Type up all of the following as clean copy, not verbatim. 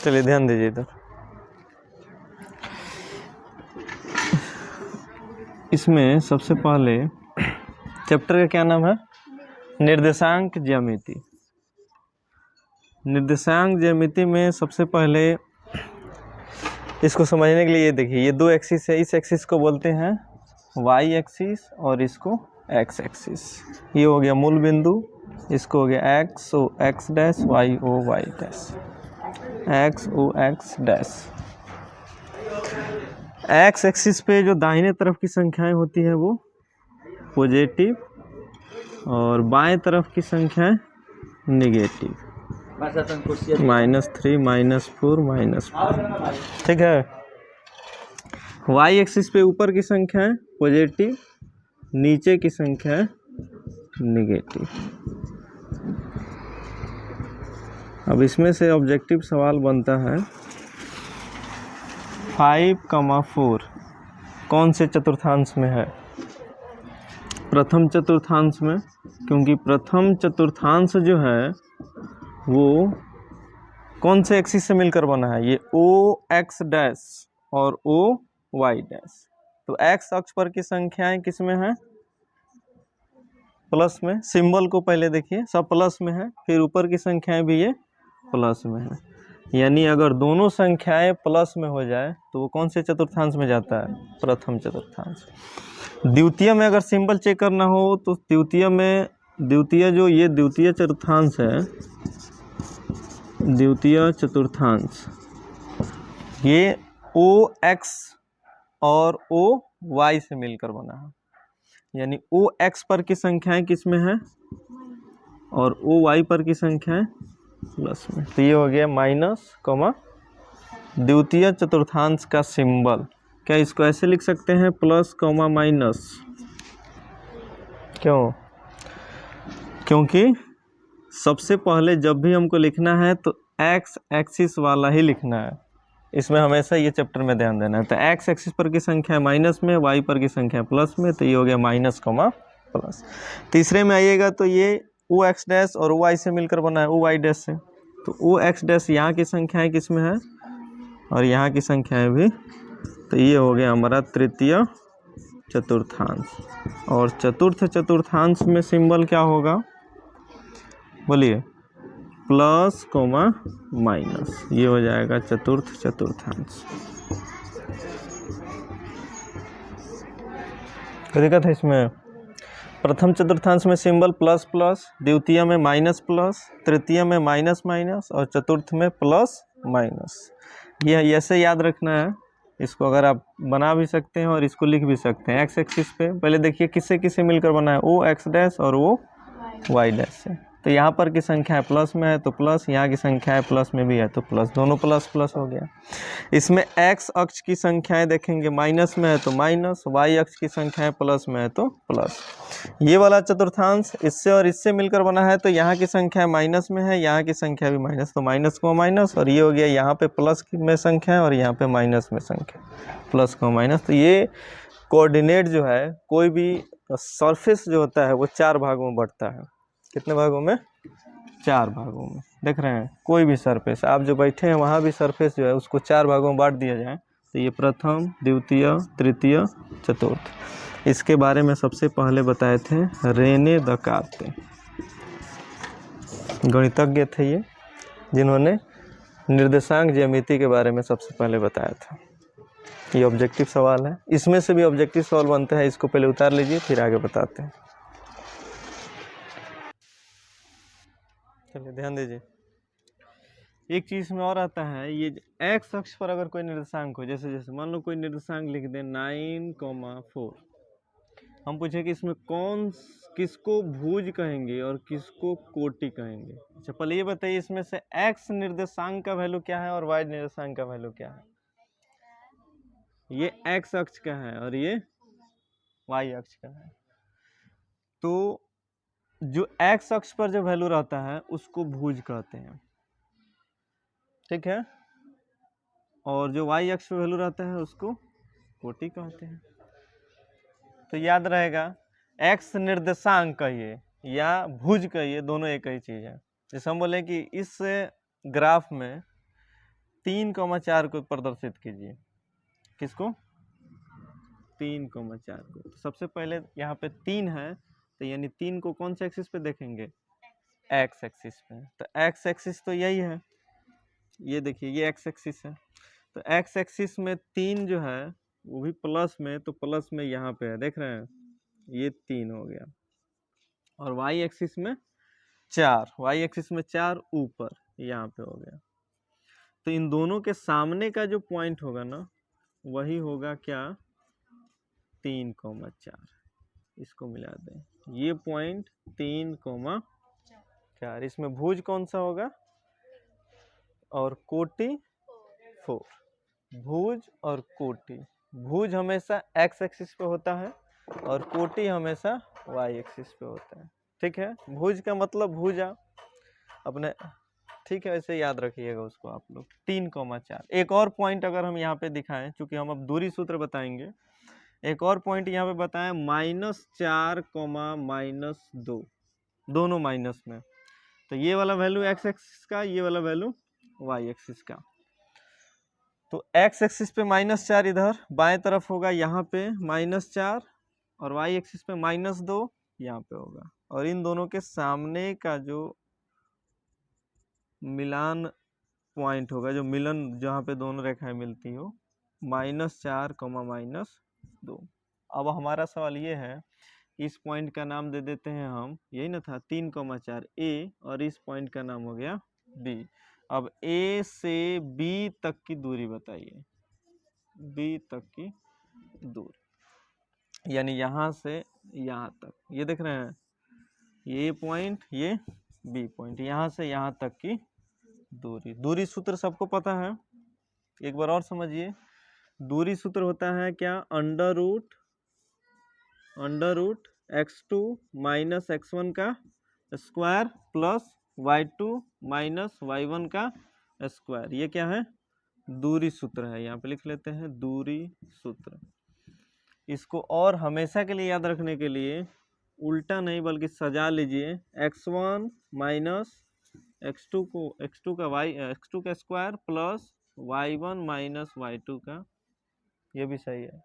चलिए ध्यान दीजिए इधर। इसमें सबसे पहले चैप्टर का क्या नाम है? निर्देशांक ज्यामिति। निर्देशांक ज्यामिति में सबसे पहले इसको समझने के लिए ये देखिए, ये दो एक्सिस है, इस एक्सिस को बोलते हैं वाई एक्सिस और इसको एक्स एक्सिस। ये हो गया मूल बिंदु, इसको हो गया x o x dash, y o y dash, x o x dash. X axis पे जो दाहिने तरफ की संख्याएं होती है वो पॉजिटिव, और बाएं तरफ की संख्याएं निगेटिव, -3, -4, -4। ठीक है। वाई एक्सिस पे ऊपर की संख्याएं पॉजिटिव, नीचे की संख्याएं निगेटिव। अब इसमें से ऑब्जेक्टिव सवाल बनता है 5,4 कौन से चतुर्थांश में है? प्रथम चतुर्थांश में, क्योंकि प्रथम चतुर्थांश जो है वो कौन से एक्सिस से मिलकर बना है? ये ओ एक्स डैश और ओ वाई डैश। तो एक्स अक्ष पर की संख्याएं किस में है? प्लस में। सिंबल को पहले देखिए, सब प्लस में है, फिर ऊपर की संख्याएं भी ये प्लस में है। यानी अगर दोनों संख्याएं प्लस में हो जाए तो वो कौन से चतुर्थांश में जाता है? प्रथम चतुर्थांश। द्वितीय में अगर सिंबल चेक करना हो तो द्वितीय में, द्वितीय जो ये द्वितीय चतुर्थांश है, द्वितीय चतुर्थांश ये ओ एक्स और ओ वाई से मिलकर बना है। यानी ओ एक्स पर की संख्याएं किस में है और ओ वाई पर की संख्याएं प्लस में। तो ये हो गया माइनस कॉमा द्वितीय चतुर्थांश का सिंबल। क्या इसको ऐसे लिख सकते हैं? Plus comma minus. क्यों? क्योंकि सबसे पहले जब भी हमको लिखना है तो एक्स एक्सिस वाला ही लिखना है। इसमें हमेशा ये चैप्टर में ध्यान देना है। तो एक्स एक्सिस पर की संख्या माइनस में, वाई पर की संख्या प्लस में, तो ये हो गया माइनस कॉमा प्लस। तीसरे में आइएगा तो ये ओ एक्स डैश और ओ वाई से मिलकर बना है, ओ वाई डैश से। तो ओ एक्स डैश यहाँ की संख्याएं किस में है और यहाँ की संख्याएं भी। तो ये हो गया हमारा तृतीय चतुर्थांश। और चतुर्थ चतुर्थांश में सिंबल क्या होगा? बोलिए। Plus comma minus. ये हो जाएगा चतुर्थ चतुर्थांश। कोई दिक्कत है इसमें? प्रथम चतुर्थांश में सिंबल प्लस प्लस, द्वितीय में माइनस प्लस, तृतीय में माइनस माइनस और चतुर्थ में प्लस माइनस। ये ऐसे याद रखना है। इसको अगर आप बना भी सकते हैं और इसको लिख भी सकते हैं। एक्स एक्सिस पे पहले देखिए किससे किससे मिलकर बना है? ओ एक्स डैश और ओ वाई डैश से। तो यहाँ पर की संख्या प्लस में है तो प्लस, यहाँ की संख्या प्लस में भी है तो प्लस, दोनों प्लस प्लस हो गया। इसमें एक्स अक्ष की संख्याएं देखेंगे माइनस में है तो माइनस, वाई अक्ष की संख्याएं प्लस में है तो प्लस। ये वाला चतुर्थांश इससे और इससे मिलकर बना है तो यहाँ की संख्या माइनस में है, यहाँ की संख्या भी माइनस, तो माइनस को माइनस। और ये हो गया यहाँ पे प्लस में संख्या है और यहाँ पे माइनस में संख्या, प्लस को माइनस। तो ये कोऑर्डिनेट जो है, कोई भी सरफेस जो होता है वो 4 भागों में बढ़ता है। कितने भागों में? 4 भागों में। देख रहे हैं? कोई भी सरफेस, आप जो बैठे हैं वहाँ भी सरफेस जो है उसको 4 भागों में बांट दिया जाए तो ये प्रथम, द्वितीय, तृतीय, चतुर्थ। इसके बारे में सबसे पहले बताए थे रेने दकार्ते, गणितज्ञ थे ये, जिन्होंने निर्देशांक ज्यामिति के बारे में सबसे पहले बताया था। ये ऑब्जेक्टिव सवाल है, इसमें से भी ऑब्जेक्टिव सवाल बनते हैं। इसको पहले उतार लीजिए फिर आगे बताते हैं। चलिए ध्यान दीजिए। एक चीज में और आता है, ये एक्स अक्ष पर अगर कोई निर्देशांक हो, जैसे जैसे मान लो कोई निर्देशांक लिख दें 9,4, हम पूछे कि इसमें कौन किसको भुज कहेंगे और किसको कोटि कहेंगे। अच्छा पहले ये बताइए, इसमें से एक्स निर्देशांक का वैल्यू क्या है और वाई निर्देशांक का वैल्यू क्या है? ये एक्स अक्ष का है और ये वाई अक्ष का है। तो जो एक्स अक्ष पर जो वैल्यू रहता है उसको भुज कहते हैं, ठीक है। और जो वाई अक्ष पर वैल्यू रहता है उसको कोटि कहते हैं। तो याद रहेगा, एक्स निर्देशांक कहिए या भुज कहिए, दोनों एक ही चीज है। जैसे हम बोले कि इस ग्राफ में 3,4 को प्रदर्शित कीजिए। किसको? 3,4 को। तो सबसे पहले यहाँ पे 3 है, तो यानी 3 को कौन से एक्सिस पे देखेंगे? एक्स एक्सिस पे। तो एक्स एक्सिस तो यही है, ये देखिए ये एक्स एक्सिस है। तो एक्स एक्सिस में 3 जो है वो भी प्लस में, तो प्लस में यहाँ पे है, देख रहे हैं, ये 3 हो गया। और वाई एक्सिस में 4, वाई एक्सिस में 4 ऊपर यहाँ पे हो गया। तो इन दोनों के सामने का जो पॉइंट होगा ना, वही होगा क्या? 3,4। इसको मिला दें, ये पॉइंट 3,4। इसमें भुज कौन सा होगा और कोटि 4। भुज और कोटि, भुज हमेशा एक्स एक्सिस पे होता है और कोटि हमेशा वाई एक्सिस पे होता है। ठीक है, भुज का मतलब भुजा अपने, ठीक है, ऐसे याद रखिएगा उसको आप लोग। 3,4। एक और पॉइंट अगर हम यहाँ पे दिखाएं, चूंकि हम अब दूरी सूत्र बताएंगे, एक और पॉइंट यहाँ पे बताएं, -4, -2, दोनों माइनस में। तो ये वाला वैल्यू एक्स एक्सिस का, ये वाला वैल्यू वाई एक्सिस का। तो एक्स एक्सिस पे -4 इधर बाएं तरफ होगा, यहाँ पे -4, और वाई एक्सिस पे -2 यहाँ पे होगा। और इन दोनों के सामने का जो मिलान पॉइंट होगा, जो मिलन जहाँ पे दोनों रेखाएं मिलती हो, -4, -2। अब हमारा सवाल ये है, इस पॉइंट का नाम दे देते हैं हम, यही ना था 3,4 ए, और इस पॉइंट का नाम हो गया बी। अब ए से बी तक की दूरी बताइए, बी तक की दूरी, यानी यहाँ से यहाँ तक, ये देख रहे हैं, ये पॉइंट, ये बी पॉइंट, यहाँ से यहाँ तक की दूरी। दूरी सूत्र सबको पता है, एक बार और समझिए। दूरी सूत्र होता है क्या? Under root x2 minus x1 का square plus y2 minus y1 का स्क्वायर। ये क्या है? दूरी सूत्र है। यहाँ पे लिख लेते हैं दूरी सूत्र। इसको और हमेशा के लिए याद रखने के लिए उल्टा नहीं बल्कि सजा लीजिए, x1 माइनस x2 को, x2 का square plus y1 minus y2 का, ये भी सही है।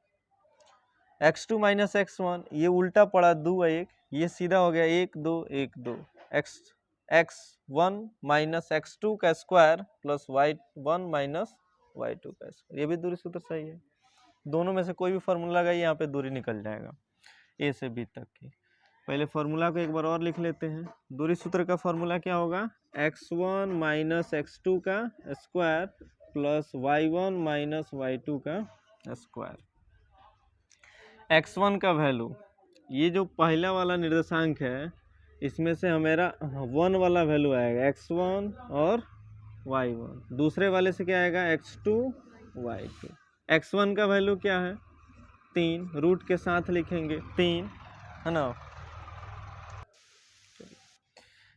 x2 माइनस x1, ये उल्टा पड़ा 2 1, ये सीधा हो गया 1 2 1 2। x1 माइनस x2 का square plus y1 minus y2 का स्क्वायर, ये भी दूरी सूत्र सही है। दोनों में से कोई भी फार्मूला लगाइए, यहाँ पे दूरी निकल जाएगा ए से बी तक की। पहले फार्मूला को एक बार और लिख लेते हैं। दूरी सूत्र का फार्मूला क्या होगा? x1 माइनस x2 का square plus y1 minus y2 का स्क्वायर। x1 का वैल्यू, ये जो पहला वाला निर्देशांक है, इसमें से हमारा 1 वाला वैल्यू आएगा x1 और y1। दूसरे वाले से क्या आएगा? x2 y2। x1 का वैल्यू क्या है? 3, रूट के साथ लिखेंगे 3, है ना।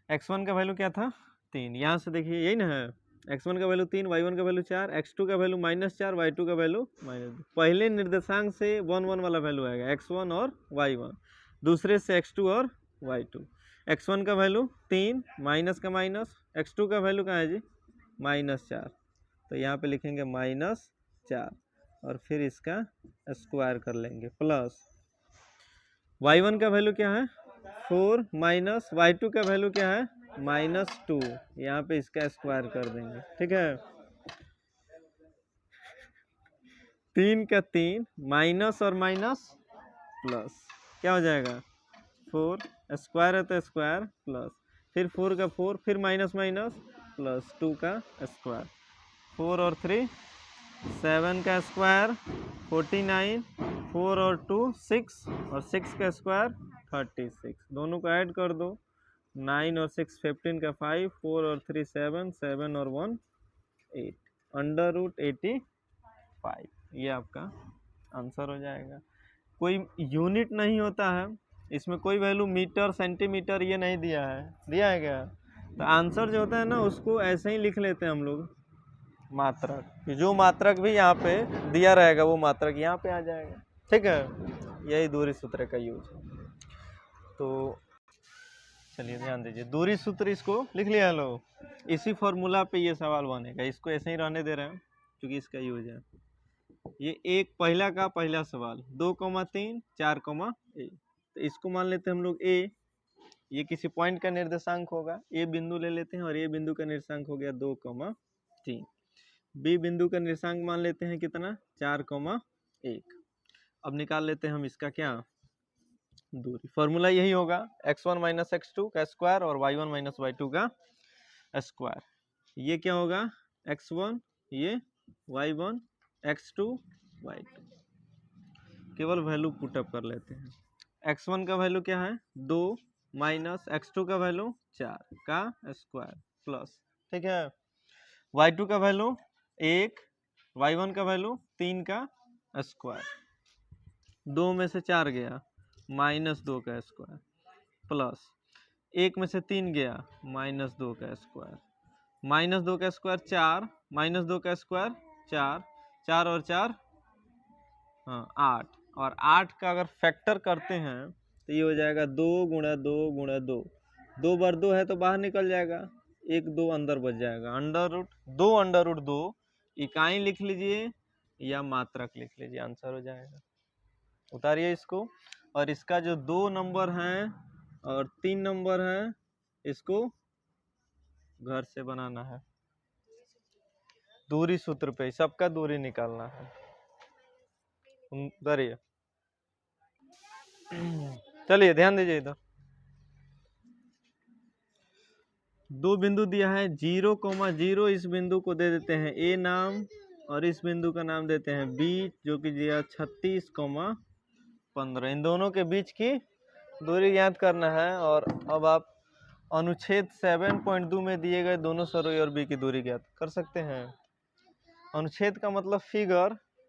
x1 का वैल्यू क्या था? 3। यहाँ से देखिए यही ना है, x1 का वैल्यू 3, y1 का वैल्यू 4, x2 का वैल्यू -4, y2 का वैल्यू -2। पहले निर्देशांक से 1 1 वाला वैल्यू आएगा, x1 और y1। दूसरे से x2 और y2। x1 का वैल्यू 3, माइनस का माइनस, x2 का वैल्यू कहाँ है जी? -4, तो यहाँ पे लिखेंगे -4 और फिर इसका स्क्वायर कर लेंगे, प्लस y1 का वैल्यू क्या है? 4, माइनस y2 का वैल्यू क्या है? -2, यहाँ पे इसका स्क्वायर कर देंगे। ठीक है, 3 का 3, माइनस और माइनस प्लस, क्या हो जाएगा? 4, स्क्वायर है तो स्क्वायर प्लस, फिर 4 का 4, फिर माइनस माइनस प्लस 2 का स्क्वायर, 4 और 3 7 का स्क्वायर 49, 4 और 2 6, और 6 का स्क्वायर 36। दोनों को ऐड कर दो, 9 और 6 15 का 5, 4 और 3 7, 7 और 1 8, अंडर रूट 85। ये आपका आंसर हो जाएगा। कोई यूनिट नहीं होता है इसमें, कोई वैल्यू मीटर सेंटीमीटर ये नहीं दिया है, दिया है क्या? तो आंसर जो होता है ना, उसको ऐसे ही लिख लेते हैं हम लोग, मात्रक। जो मात्रक भी यहाँ पे दिया रहेगा वो मात्रक यहाँ पे आ जाएगा। ठीक है, यही दूरी सूत्र का यूज है। तो चलिए ध्यान दीजिए, दूरी सूत्र इसको लिख लिया लो, इसी फॉर्मूला पे ये सवाल बनेगा, इसको ऐसे ही रहने दे रहे हैं क्योंकि इसका यूज है। ये एक पहला का पहला सवाल 2,3 4,1, तो इसको मान लेते हैं हम लोग ए, ये किसी पॉइंट का निर्देशांक होगा, ए बिंदु ले लेते हैं और ए बिंदु का निर्देशांक हो गया 2,3। बी बिंदु का निर्देशांक मान लेते हैं कितना 4,1। अब निकाल लेते हैं हम इसका क्या दूरी। फॉर्मूला यही होगा x1 माइनस x2 का स्क्वायर और y1 माइनस y2 का स्क्वायर। ये क्या होगा x1, ये y1, x2 y2। केवल वैल्यू पुटअप कर लेते हैं। x1 का वैल्यू क्या है 2 माइनस x2 का वैल्यू 4 का स्क्वायर प्लस, ठीक है, y2 का वैल्यू 1, y1 का वैल्यू 3 का स्क्वायर, 2 में से 4 गया -2 का स्क्वायर प्लस 1 में से 3 गया -2 का स्क्वायर, -2 का स्क्वायर 4, -2 का स्क्वायर 4, 4 और 4 हाँ 8, और 8 का अगर फैक्टर करते हैं तो ये हो जाएगा 2 गुणा 2 गुणा 2, 2 बार 2 है तो बाहर निकल जाएगा, 1 2 अंदर बच जाएगा, √2 इकाई लिख लीजिए या मात्रक लिख लीजिए, आंसर हो जाएगा। उतारिए इसको, और इसका जो 2 नंबर है और 3 नंबर है इसको घर से बनाना है, दूरी सूत्र पे सबका दूरी निकालना है। उतारिए, चलिए ध्यान दीजिए इधर, 2 बिंदु दिया है 0,0, इस बिंदु को दे देते हैं ए नाम और इस बिंदु का नाम देते हैं बी, जो कि दिया 36,15। इन दोनों के बीच की दूरी ज्ञात करना है। और अब आप अनुच्छेद 7.2 में दिए गए दोनों सर ए और बी की दूरी ज्ञात कर सकते हैं। अनुच्छेद का मतलब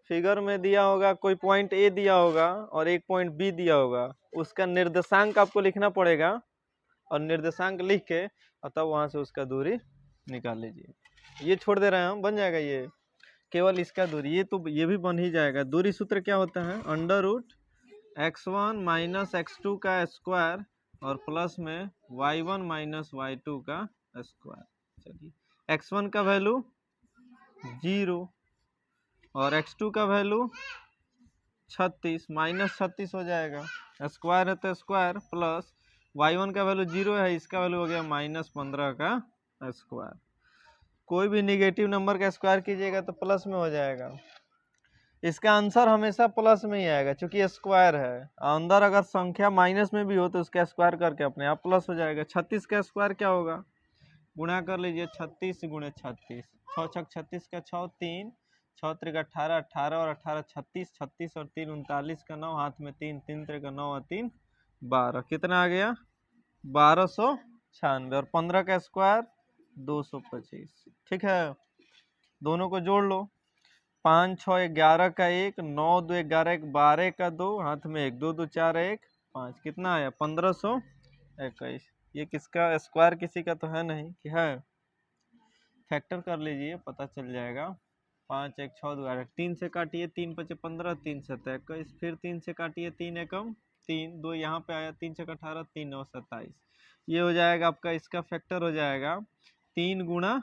फिगर में दिया होगा, कोई पॉइंट ए दिया होगा और एक पॉइंट बी दिया होगा, उसका निर्देशांक आपको लिखना पड़ेगा और निर्देशांक लिख के और तब वहां से उसका दूरी निकाल लीजिए। ये छोड़ दे रहे हैं हम, बन जाएगा ये, केवल इसका दूरी, ये तो ये भी बन ही जाएगा। दूरी सूत्र क्या होता है √x1 माइनस x2 का स्क्वायर और प्लस में y1 माइनस y2 का स्क्वायर। चलिए x1 का वैल्यू 0 और x2 का वैल्यू 36, -36 हो जाएगा, स्क्वायर है तो स्क्वायर, प्लस y1 का वैल्यू 0 है, इसका वैल्यू हो गया -15 का स्क्वायर। कोई भी निगेटिव नंबर का स्क्वायर कीजिएगा तो प्लस में हो जाएगा, इसका आंसर हमेशा प्लस में ही आएगा क्योंकि स्क्वायर है। अंदर अगर संख्या माइनस में भी हो तो उसका स्क्वायर करके अपने आप प्लस हो जाएगा। 36 का स्क्वायर क्या होगा, गुणा कर लीजिए, 36 गुणे 36, 6 छक 36 का 6, 3 6 त्रिक 18, 18 और 18 36, 36 और 3 39 का 9, हाथ में 3, 3 त्रिक 9 और 3 12, कितना आ गया 1296, और 15 का स्क्वायर 225। ठीक है, दोनों को जोड़ लो, 5 6 11 का 1, 9 2 11 1 12 का 2, हाथ में 1, 2 2 4 1 5, कितना आया 1521। ये किसका स्क्वायर, किसी का तो है नहीं कि है, फैक्टर कर लीजिए पता चल जाएगा। 5 1 6 2 8, 3 से काटिए, 3 5 15, 3 7 21, फिर 3 से काटिए, 3 एकम 3, 2 यहाँ पे आया, 3 6 18, 3 9 27। ये हो जाएगा आपका, इसका फैक्टर हो जाएगा 3 गुणा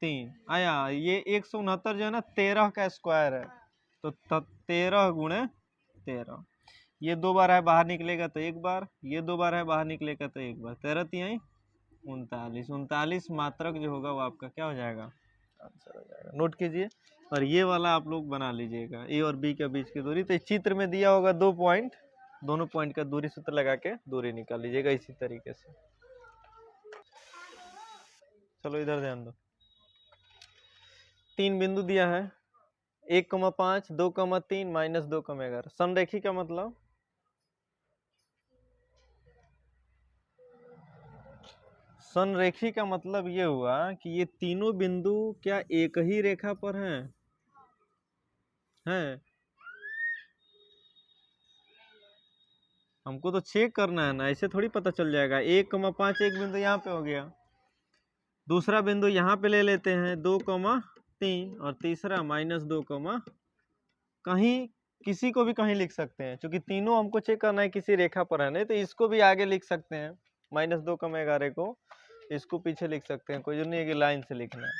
3 आया, ये 169 जो है ना 13 का स्क्वायर है, तो 13 गुणे 13, ये 2 बार है बाहर निकलेगा तो 1 बार, ये 2 बार है बाहर निकलेगा तो 1 बार, 13 3 39, 39 मात्रक जो होगा वो आपका क्या हो जाएगा, आंसर हो जाएगा। नोट कीजिए, और ये वाला आप लोग बना लीजिएगा, ए और बी के बीच की दूरी। तो इस चित्र में दिया होगा 2 पॉइंट, दोनों पॉइंट का दूरी सूत्र लगा के दूरी निकाल लीजिएगा इसी तरीके से। चलो इधर ध्यान दो, 3 बिंदु दिया है, 1,5 2,3 -2,11। संरेखी का मतलब, संरेखी का मतलब ये हुआ कि ये तीनों बिंदु क्या एक ही रेखा पर हैं? हमको तो चेक करना है ना, ऐसे थोड़ी पता चल जाएगा। 1,5 एक बिंदु यहाँ पे हो गया, दूसरा बिंदु यहाँ पे ले लेते हैं 2,3, और तीसरा -2, कहीं किसी को भी कहीं लिख सकते हैं क्योंकि तीनों हमको चेक करना है किसी रेखा पर है, नहीं तो इसको भी आगे लिख सकते हैं -2 का 11 को इसको पीछे लिख सकते हैं, कोई जो नहीं है कि लाइन से लिखना है।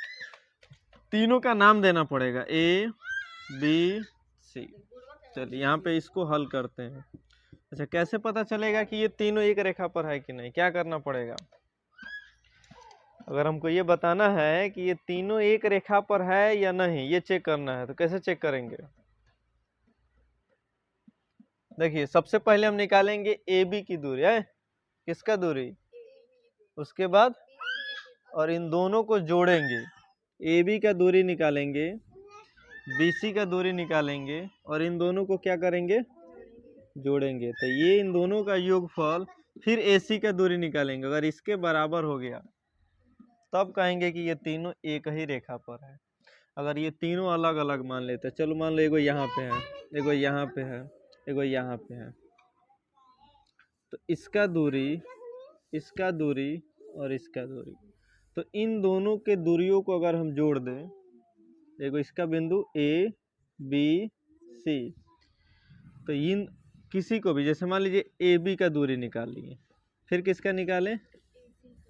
तीनों का नाम देना पड़ेगा A B C। चलिए यहाँ पे इसको हल करते हैं। अच्छा, कैसे पता चलेगा कि ये तीनों एक रेखा पर है कि नहीं? क्या करना पड़ेगा? अगर हमको ये बताना है कि ये तीनों एक रेखा पर है या नहीं, ये चेक करना है, तो कैसे चेक करेंगे? देखिए, सबसे पहले हम निकालेंगे AB की दूरी है, किसका दूरी? उसके बाद और इन दोनों को जोड़ेंगे, AB का दूरी निकालेंगे, BC का दूरी निकालेंगे और इन दोनों को क्या करेंगे? जोड़ेंगे। तो ये इन दोनों का योगफल, फिर AC का दूरी निकालेंगे। अगर इसके बराबर हो गया तब कहेंगे कि ये तीनों एक ही रेखा पर है। अगर ये तीनों अलग अलग मान लेते हैं, चलो मान लो एगो यहाँ पे है, एगो यहाँ पे है, एगो यहाँ पे है, तो इसका दूरी, इसका दूरी और इसका दूरी, तो इन दोनों के दूरियों को अगर हम जोड़ दें, देखो इसका बिंदु A B C, तो इन किसी को भी, जैसे मान लीजिए AB का दूरी निकाल लिए, फिर किसका निकालें?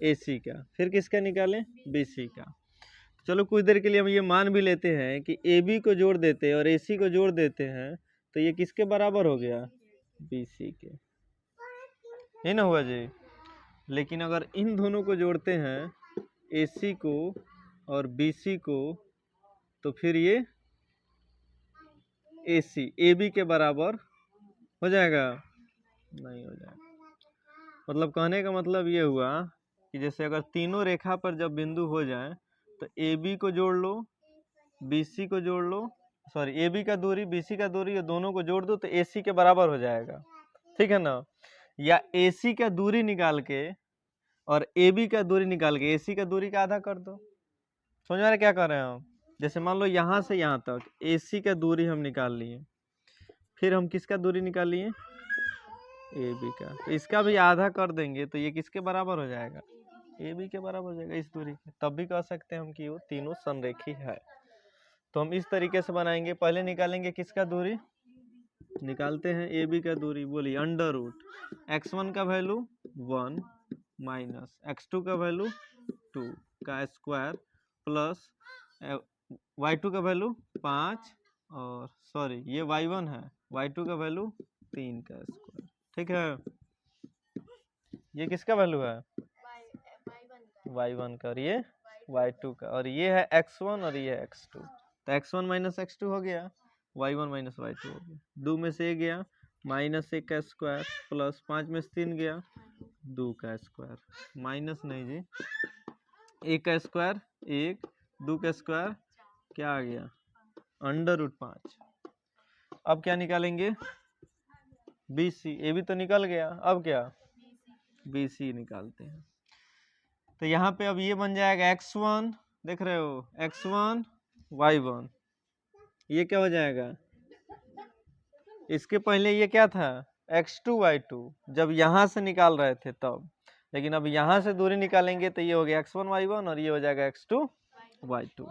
AC का, फिर किसका निकालें? BC का। चलो कुछ देर के लिए हम ये मान भी लेते हैं कि AB को जोड़ देते हैं और AC को जोड़ देते हैं, तो ये किसके बराबर हो गया? BC के, है ना हुआ जी? लेकिन अगर इन दोनों को जोड़ते हैं, AC को और BC को, तो फिर ये AC AB के बराबर हो जाएगा? नहीं हो जाएगा। मतलब कहने का मतलब ये हुआ कि जैसे अगर तीनों रेखा पर जब बिंदु हो जाए तो AB को जोड़ लो, BC को जोड़ लो, सॉरी AB का दूरी BC का दूरी, ये दोनों को जोड़ दो तो AC के बराबर हो जाएगा, ठीक है ना? या AC का दूरी निकाल के और AB का दूरी निकाल के AC का दूरी का आधा कर दो। समझ में आ रहा क्या कर रहे हैं हम? जैसे मान लो यहाँ से यहाँ तक AC का दूरी हम निकाल लिए, फिर हम किसका दूरी निकाल लिए? AB का, तो इसका भी आधा कर देंगे तो ये किसके बराबर हो जाएगा? AB के बराबर हो जाएगा इस दूरी के। तब भी कह सकते हैं हम कि वो तीनों समरेखी है। तो हम इस तरीके से बनाएंगे। पहले निकालेंगे किसका दूरी? निकालते हैं AB का दूरी। बोलिए, अंडर रूट x1 का वैल्यू 1 माइनस x2 का वैल्यू 2 का स्क्वायर प्लस y2 का वैल्यू 5 और सॉरी ये y1 है, y2 का वैल्यू 3 का स्क्वायर, ठीक है? ये किसका वैल्यू है? y1 का, और ये y2 का, और ये है x1 और ये है x2। तो x1 माइनस x2 हो गया, y1 माइनस y2 हो गया। 2 में से 1 गया, माइनस 1 का स्क्वायर प्लस 5 में से 3 गया, 2 का स्क्वायर, माइनस नहीं जी, 1 का स्क्वायर 1, 2 का स्क्वायर क्या आ गया? Under root 5। अब क्या निकालेंगे? BC। AB तो निकल गया, अब क्या? BC निकालते हैं। तो यहाँ पे अब ये बन जाएगा x1, देख रहे हो, x1 y1, ये क्या हो जाएगा? इसके पहले ये क्या था? x2 y2, जब यहाँ से निकाल रहे थे तब, लेकिन अब यहाँ से दूरी निकालेंगे तो ये हो गया x1 y1 और ये हो जाएगा x2 y2।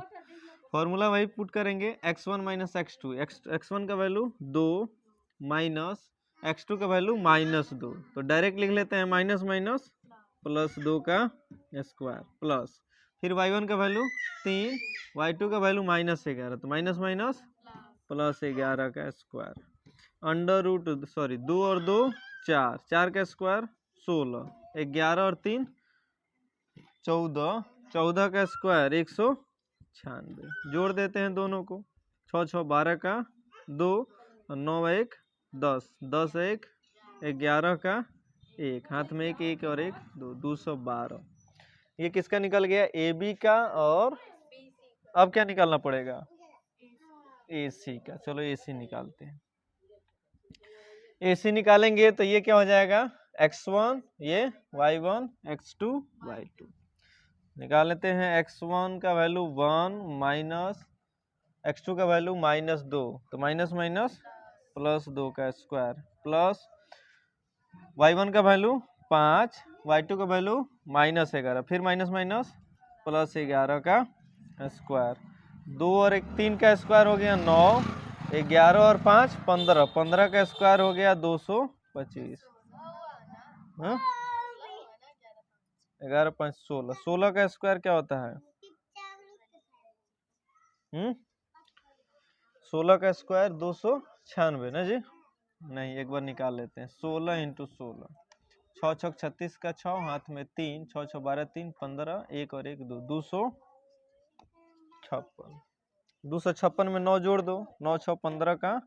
फॉर्मूला वही पुट करेंगे, x1 माइनस x2, x1 का वैल्यू 2 माइनस x2 का वैल्यू -2, तो डायरेक्ट लिख लेते हैं माइनस माइनस प्लस 2 का स्क्वायर प्लस फिर y1 का वैल्यू 3, y2 का वैल्यू -11, तो माइनस माइनस प्लस 11 का स्क्वायर, अंडर रूट, सॉरी 2 और 2 4, 4 का स्क्वायर 16, 11 और 3 14, 14 का स्क्वायर 196, जोड़ देते हैं दोनों को, 6 6 12 का 2 और 9 1 10, 10 1 11 का 1, हाथ में 1 1 और 1 2, 212। ये किसका निकल गया? AB का, और अब क्या निकालना पड़ेगा? AC का। चलो AC निकालते हैं। AC निकालेंगे तो ये क्या हो जाएगा? x1, ये y1, x2 y2। निकाल लेते हैं। x1 का वैल्यू 1 माइनस x2 का वैल्यू -2, तो माइनस माइनस प्लस 2 का स्क्वायर प्लस y1 का वैल्यू 5, y2 का वैल्यू -11, फिर माइनस माइनस प्लस 11 का स्क्वायर, 2 और 1 3 का स्क्वायर हो गया 9, 11 और 5 15, 15 का स्क्वायर हो गया 225। हाँ 11 5 16, 16 का स्क्वायर क्या होता है? 16 का स्क्वायर 296 ना जी? नहीं, एक बार निकाल लेते हैं। 16 इंटू 16, 6 छक 36 का 6, हाथ में 3, 6 6 12 3 15, 1 और 1 2, 256। 256 में 9 जोड़ दो, 9 6 15 का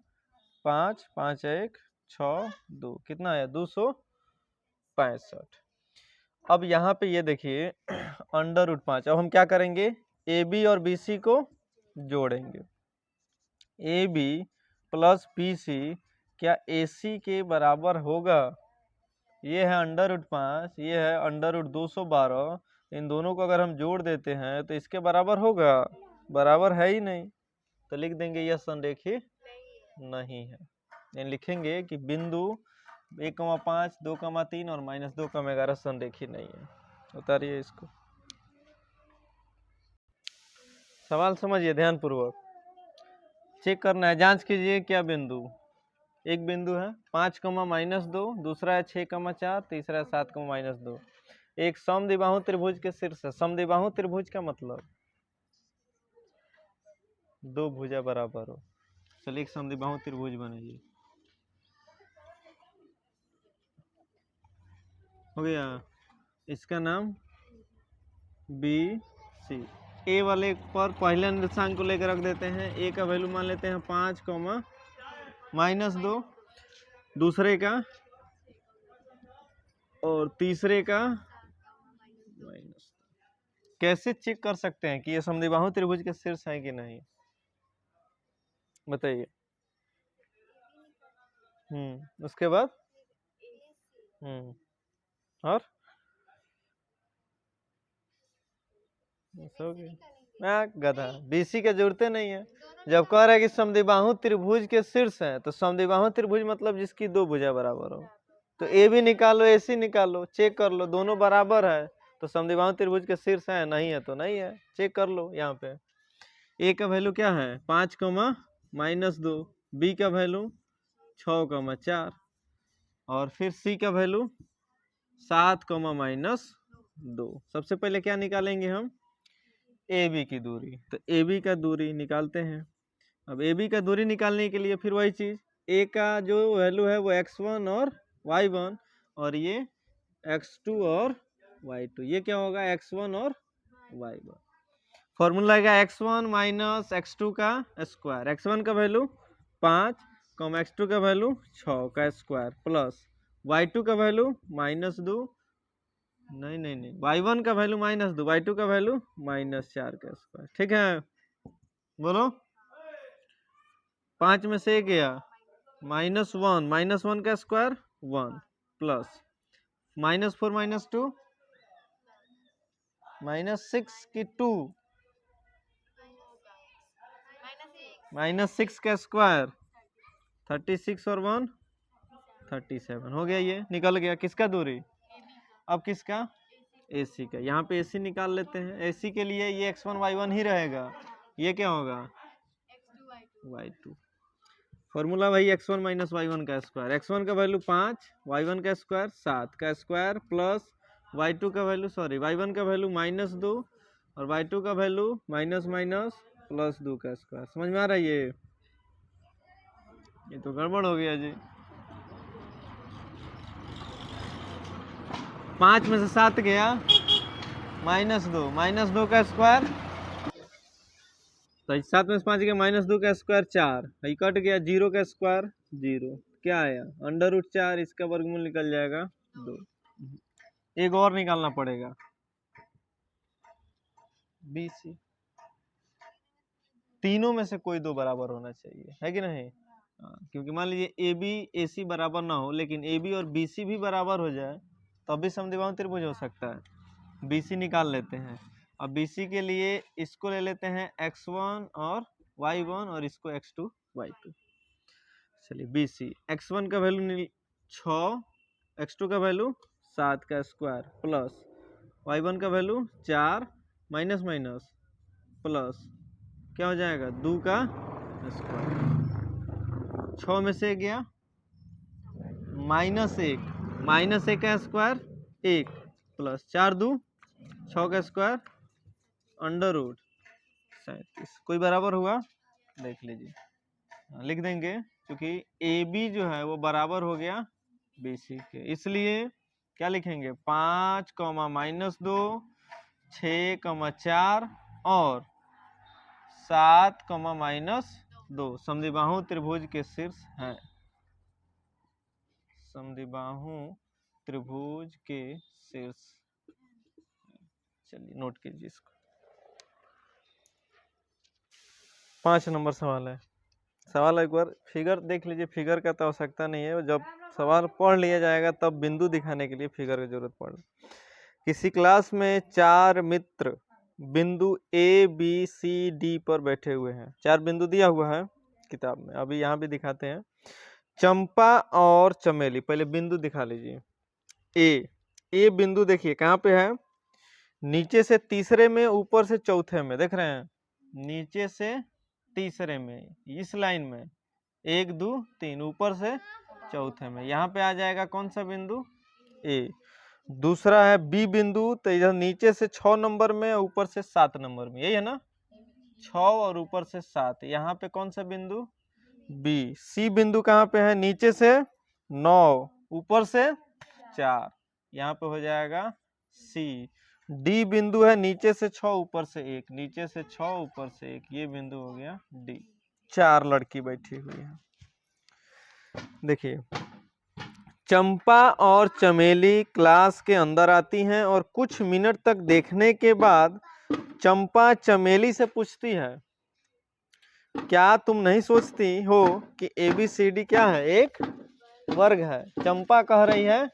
5, 5 1 6 2, कितना आया? 265। अब यहाँ पे ये देखिए √5। अब हम क्या करेंगे? ए बी और बी सी को जोड़ेंगे। A b plus b c क्या ए सी के बराबर होगा? ये है √5, ये है √212। इन दोनों को अगर हम जोड़ देते हैं तो इसके बराबर होगा? बराबर है ही नहीं, तो लिख देंगे यह संरेखीय नहीं है। यानी लिखेंगे कि बिंदु 1,5, 2,3 और -2,11 संरेखीय नहीं है। उतारिए इसको। सवाल समझिए ध्यान पूर्वक, चेक करना है। जांच कीजिए क्या बिंदु, एक बिंदु है 5, -2, दूसरा है 6,4, तीसरा है 7, -2। एक समद्विबाहु त्रिभुज के शीर्ष है। समद्विबाहु त्रिभुज का मतलब दो भुजा बराबर हो। चलिए एक समद्विबाहु त्रिभुज बनेगी। हो गया, इसका नाम बी सी। ए वाले पर पहले निर्देशांक को लेकर रख देते हैं। ए का वैल्यू मान लेते हैं 5, -2, दूसरे का और तीसरे का -। कैसे चेक कर सकते हैं कि ये समद्विबाहु त्रिभुज के शीर्ष है कि नहीं? बताइए। उसके बाद और गधा बीसी के जरूरते नहीं है। जब कह रहा है कि समद्विबाहु त्रिभुज के शीर्ष है, तो समद्विबाहु त्रिभुज मतलब जिसकी दो भुजा बराबर हो। तो ए भी निकालो, ए सी निकालो, चेक कर लो दोनों बराबर है तो समद्विबाहु त्रिभुज के शीर्ष है, नहीं है तो नहीं है। चेक कर लो। यहाँ पे ए का वैल्यू क्या है? 5, -2, बी का वैल्यू 6, 4 और फिर सी का वैल्यू 7, -2। सबसे पहले क्या निकालेंगे हम? ए बी की दूरी। तो ए बी का दूरी निकालते हैं। अब ए बी का दूरी निकालने के लिए फिर वही चीज, ए का जो वैल्यू है वो x1 और y1 और ये x2 और y2। ये क्या होगा? x1 और y1। फॉर्मूला आएगा x1 - x2 का स्क्वायर। x1 का वैल्यू 5, x2 का वैल्यू 6 का स्क्वायर प्लस y2 का वैल्यू -2, नहीं, y1 का वैल्यू -2, y2 का वैल्यू -4 का स्क्वायर। ठीक है, बोलो। 5 में से गया -1, -1 का स्क्वायर 1 प्लस -4 -2 -6 की 2 -6 का स्क्वायर 36 और 1 37 हो गया। ये निकल गया। किसका दूरी? अब किसका? AC का। यहाँ पे AC निकाल लेते हैं। AC के लिए ये x1 y1 ही रहेगा, ये क्या होगा? y2। फॉर्मूला वही x1 - y1 का स्क्वायर। x1 का वैल्यू 5, y1 का स्क्वायर 7 का स्क्वायर प्लस y2 का वैल्यू y1 का वैल्यू -2 और y2 का वैल्यू +2 का स्क्वायर। समझ में आ रहा है? ये तो गड़बड़ हो गया जी। 5 में से 7 गया -2 का स्क्वायर, तो 7 में से 5 गया -2 का स्क्वायर 4, कट गया 0 का स्क्वायर 0, क्या आया? √4। इसका वर्गमूल निकल जाएगा 2। एक और निकालना पड़ेगा, BC। तीनों में से कोई दो बराबर होना चाहिए, है कि नहीं? क्योंकि मान लीजिए AB AC बराबर ना हो, लेकिन AB और BC भी बराबर हो जाए तब भी समद्विबाहु त्रिभुज हो सकता है। BC निकाल लेते हैं। अब BC के लिए इसको ले लेते हैं x1 और y1 और इसको x2 y2। चलिए BC, x1 का वैल्यू 6, x2 का वैल्यू 7 का स्क्वायर प्लस y1 का वैल्यू 4 माइनस प्लस क्या हो जाएगा? 2 का स्क्वायर। 6 में से गया -1 का स्क्वायर 1 प्लस 4×2 6 का स्क्वायर √37। कोई बराबर हुआ? देख लीजिए, लिख देंगे क्योंकि ए बी जो है वो बराबर हो गया बी सी के, इसलिए क्या लिखेंगे 5, -2, 6, 4 और 7, -2 समद्विबाहु त्रिभुज के शीर्ष है। समद्विबाहु त्रिभुज के शीर्ष। चलिए नोट कीजिए इसको। 5 नंबर सवाल है। सवाल एक बार फिगर देख लीजिए, फिगर का तो आवश्यकता नहीं है, जब सवाल पढ़ लिया जाएगा तब बिंदु दिखाने के लिए फिगर की जरूरत पड़े। किसी क्लास में 4 मित्र बिंदु ए बी सी डी पर बैठे हुए हैं। 4 बिंदु दिया हुआ है किताब में, अभी यहाँ भी दिखाते हैं। चंपा और चमेली, पहले बिंदु दिखा लीजिए। ए बिंदु देखिए कहाँ पे है, नीचे से तीसरे में, ऊपर से चौथे में, देख रहे हैं, नीचे से तीसरे में, इस लाइन में 1 2 3, ऊपर से चौथे में, यहाँ पे आ जाएगा कौन सा बिंदु? ए। दूसरा है बी बिंदु, तो इधर नीचे से 6 नंबर में, ऊपर से 7 नंबर में, यही है ना, 6 और ऊपर से 7, यहाँ पे कौन सा बिंदु? बी। सी बिंदु कहाँ पे है, नीचे से 9, ऊपर से 4, यहाँ पे हो जाएगा सी। डी बिंदु है नीचे से 6, ऊपर से 1, नीचे से 6, ऊपर से 1, ये बिंदु हो गया डी। 4 लड़की बैठी हुई है। देखिए, चंपा और चमेली क्लास के अंदर आती हैं और कुछ मिनट तक देखने के बाद चंपा चमेली से पूछती है, क्या तुम नहीं सोचती हो कि ABCD क्या है, एक वर्ग है? चंपा कह रही है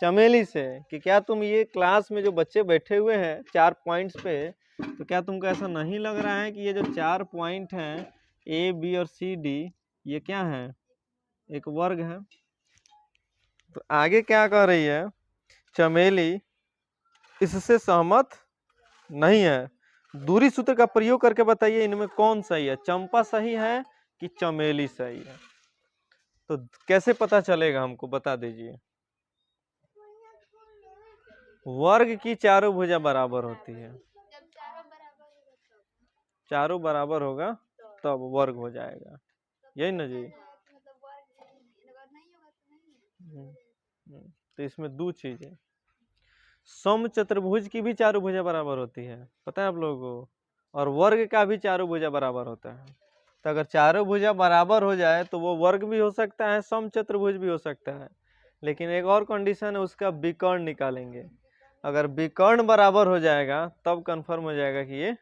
चमेली से कि क्या तुम ये क्लास में जो बच्चे बैठे हुए हैं 4 पॉइंट्स पे, तो क्या तुमको ऐसा नहीं लग रहा है कि ये जो 4 पॉइंट हैं A B और C D, ये क्या है, एक वर्ग है? तो आगे क्या कह रही है, चमेली इससे सहमत नहीं है। दूरी सूत्र का प्रयोग करके बताइए इनमें कौन सही है, चंपा सही है कि चमेली सही है? तो कैसे पता चलेगा हमको, बता दीजिए। वर्ग की चारों भुजा बराबर होती है, चारों बराबर होगा तब वर्ग हो जाएगा, यही ना जी? तो इसमें 2 चीजें, सम चतुर्भुज की भी चारों भुजा बराबर होती है, पता है आप लोगों को, और वर्ग का भी चारों भुजा बराबर होता है। तो अगर चारों भुजा बराबर हो जाए तो वो वर्ग भी हो सकता है, सम चतुर्भुज भी हो सकता है, लेकिन एक और कंडीशन है, उसका विकर्ण निकालेंगे। अगर विकर्ण बराबर हो जाएगा तब कंफर्म हो जाएगा कि ये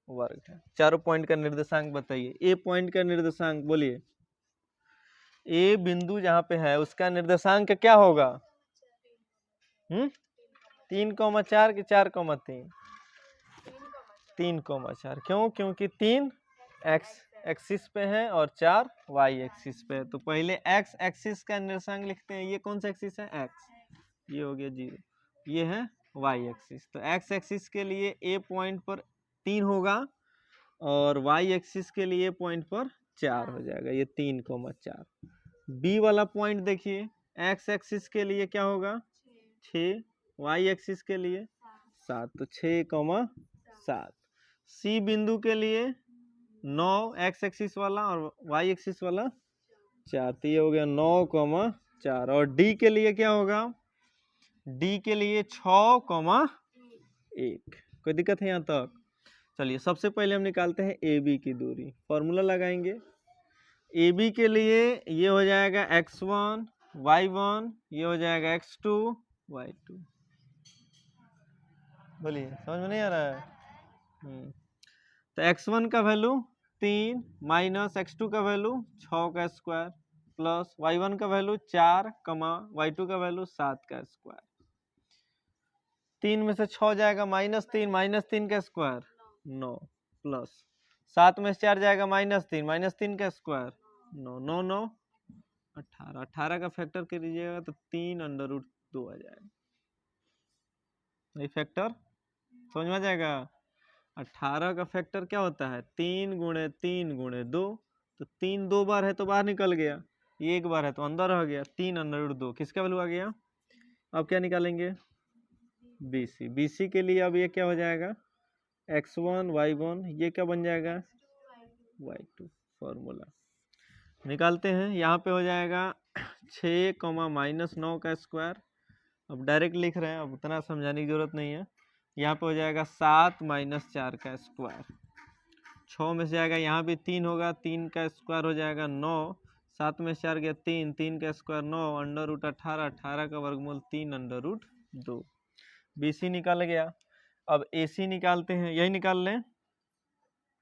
वर्ग है। चारों पॉइंट का निर्देशांक बताइए। ए पॉइंट का निर्देशांक बोलिए, ए बिंदु जहां पे है उसका निर्देशांक क्या होगा? 3,4 कि 4,3? 3,4। क्यों? क्योंकि 3 एक्स एक्सिस पे है और 4 वाई एक्सिस पे है। तो पहले एक्स एक्सिस का निर्देशांक लिखते हैं। ये कौन सा एक्सिस है? एक्स, ये हो गया 0, ये है वाई एक्सिस। तो एक्स एक्सिस के लिए ए पॉइंट पर 3 होगा और वाई एक्सिस के लिए पॉइंट पर 4 हो जाएगा, ये 3,4। बी वाला पॉइंट देखिए, एक्स एक्सिस के लिए क्या होगा? 6, वाई एक्सिस के लिए 7, तो 6,7। सी बिंदु के लिए 9 एक्स एक्सिस वाला और वाई एक्सिस वाला 4, तो ये हो गया 9,4। और डी के लिए क्या होगा? डी के लिए 6,1। कोई दिक्कत है यहाँ तक? चलिए सबसे पहले हम निकालते हैं ए बी की दूरी, फॉर्मूला लगाएंगे। ए बी के लिए ये हो जाएगा x1 y1, ये हो जाएगा x2 y2। बोलिए, समझ में नहीं आ रहा है? तो x1 का वैल्यू 3 माइनस x2 का वैल्यू 6 का स्क्वायर प्लस y1 का वैल्यू 4, y2 का वैल्यू 7 का स्क्वायर। 3 में से 6 जाएगा -3 का स्क्वायर 9 प्लस 7 में से 4 जाएगा -3 का स्क्वायर 9, 9 9 18, 18 का फैक्टर कर लीजिएगा तो 3√2 आ जाएगा। ये फैक्टर समझ में आ जाएगा। 18 का फैक्टर क्या होता है? 3 × 3 × 2, तो 3 2 बार है तो बाहर निकल गया, ये 1 बार है तो अंदर रह गया, 3√2 किसका वैल्यू आ गया? अब क्या निकालेंगे? BC। BC के लिए अब ये क्या हो जाएगा, x1 y1, ये क्या बन जाएगा, y2। फॉर्मूला निकालते हैं, यहाँ पे हो जाएगा 6 -9 का स्क्वायर। अब डायरेक्ट लिख रहे हैं, अब उतना समझाने की जरूरत नहीं है। यहाँ पे हो जाएगा 7 - 4 का स्क्वायर। 6 में से जाएगा, यहाँ भी 3 होगा, 3 का स्क्वायर हो जाएगा 9। 7 में से 4 गया 3, 3 का स्क्वायर 9, √18, 18 का वर्गमूल 3 √2। BC निकाल गया। अब AC निकालते हैं, यही निकाल लें,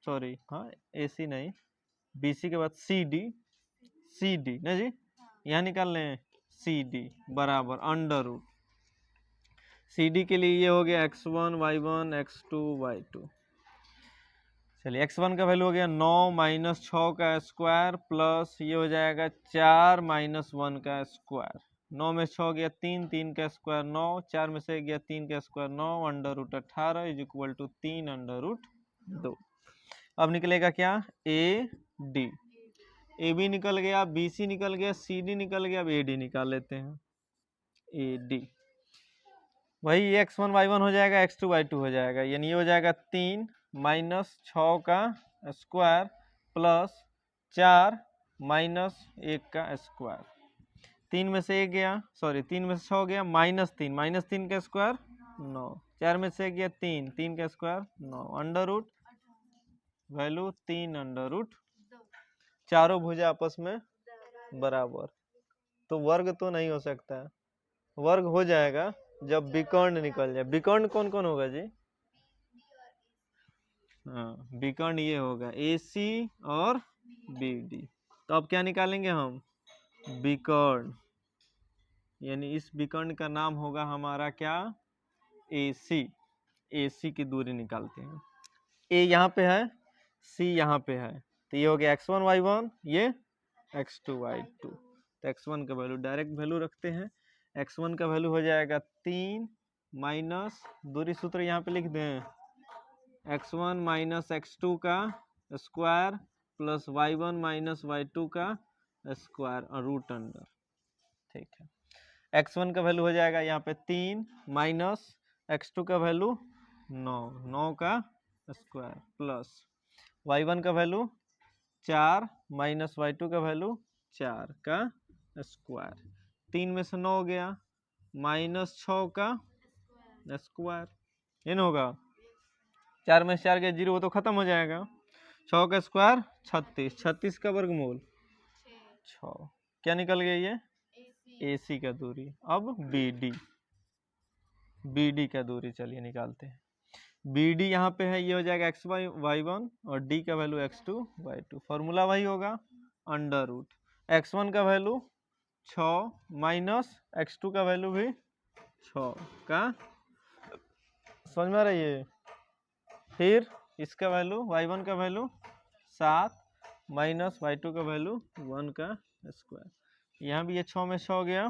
सॉरी हाँ AC नहीं, BC के बाद CD ना जी, यहाँ निकाल लें CD बराबर √। CD के लिए ये हो गया x1 y1 x2 y2। चलिए x1 का वैल्यू हो गया 9 - 6 का स्क्वायर प्लस ये हो जाएगा 4 - 1 का स्क्वायर। 9 में 6 गया 3, 3 का स्क्वायर 9, 4 में से गया 3 का स्क्वायर 9, √18 = 3 √2। अब निकलेगा क्या, AD। AB निकल गया, BC निकल गया, CD निकल गया, अब AD निकाल लेते हैं, AD। वही x1 y1 हो जाएगा, x2 y2 हो जाएगा, यानी ये हो जाएगा 3 - 6 का स्क्वायर प्लस 4 - 1 का स्क्वायर। 3 में से 1 गया, सॉरी 3 में से 6 गया, -3, -3 का स्क्वायर 9, 4 में से गया 3, 3 का स्क्वायर 9, √ वैल्यू 3 √। चारों भुजा आपस में बराबर, तो वर्ग तो नहीं हो सकता है। वर्ग हो जाएगा जब विकर्ण निकल जाए। विकर्ण कौन कौन होगा जी, हाँ विकर्ण ये होगा AC और BD। तो अब क्या निकालेंगे हम, विकर्ण, यानी इस विकर्ण का नाम होगा हमारा क्या, AC। AC की दूरी निकालते हैं, A यहाँ पे है, C यहाँ पे है, तो ये हो गया x1 y1, ये x2 y2। तो x1 का वैल्यू डायरेक्ट वैल्यू रखते हैं, x1 का वैल्यू हो जाएगा 3 माइनस, दूरी सूत्र यहाँ पे लिख दें, x1 - x2 का स्क्वायर प्लस y1 - y2 का स्क्वायर और रूट अंडर। ठीक है, x1 का वैल्यू हो जाएगा यहाँ पे 3 माइनस x2 का वैल्यू 9, 9 का स्क्वायर प्लस y1 का वैल्यू 4 माइनस y2 का वैल्यू 4 का स्क्वायर। 3 में से 9 गया, -6 का स्क्वायर, ये ना होगा, 4 में से 4 गया 0, वो तो खत्म हो जाएगा। 6 का स्क्वायर 36, 36 का वर्गमूल 6, क्या निकल गया ये, AC का दूरी। अब BD का दूरी चलिए निकालते हैं। BD यहाँ पे है, ये हो जाएगा x1 y1 और D का वैल्यू x2 y2। फॉर्मूला वही होगा, √ x1 का वैल्यू 6 माइनस x2 का वैल्यू भी 6 का, समझ में आ रही है। फिर इसका वैल्यू y1 का वैल्यू 7 माइनस y2 का वैल्यू 1 का स्क्वायर। यहाँ भी ये 6 में 6 गया,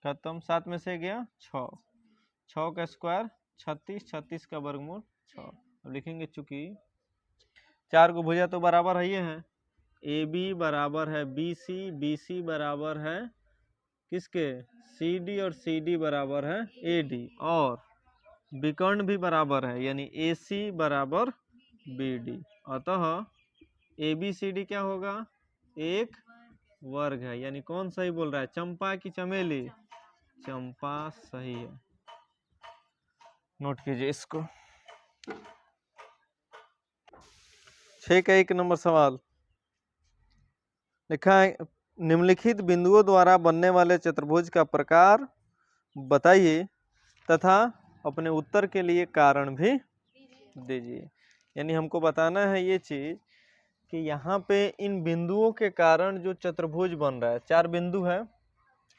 खत्म, 7 में से गया 6, 6 का स्क्वायर 36, 36 का वर्गमूल 6। अब लिखेंगे, चूंकि 4 को भुजा तो बराबर है, ये है AB बराबर है BC, BC बराबर है किसके, CD, और CD बराबर है AD, और विकर्ण भी बराबर है, यानी AC बराबर BD। अतः ABCD क्या होगा, एक वर्ग है। यानी कौन सही बोल रहा है, चंपा की चमेली, चंपा सही है। नोट कीजिए इसको। 6 का 1 नंबर सवाल लिखा है, निम्नलिखित बिंदुओं द्वारा बनने वाले चतुर्भुज का प्रकार बताइए तथा अपने उत्तर के लिए कारण भी दीजिए। यानी हमको बताना है ये चीज कि यहाँ पे इन बिंदुओं के कारण जो चतुर्भुज बन रहा है, 4 बिंदु है,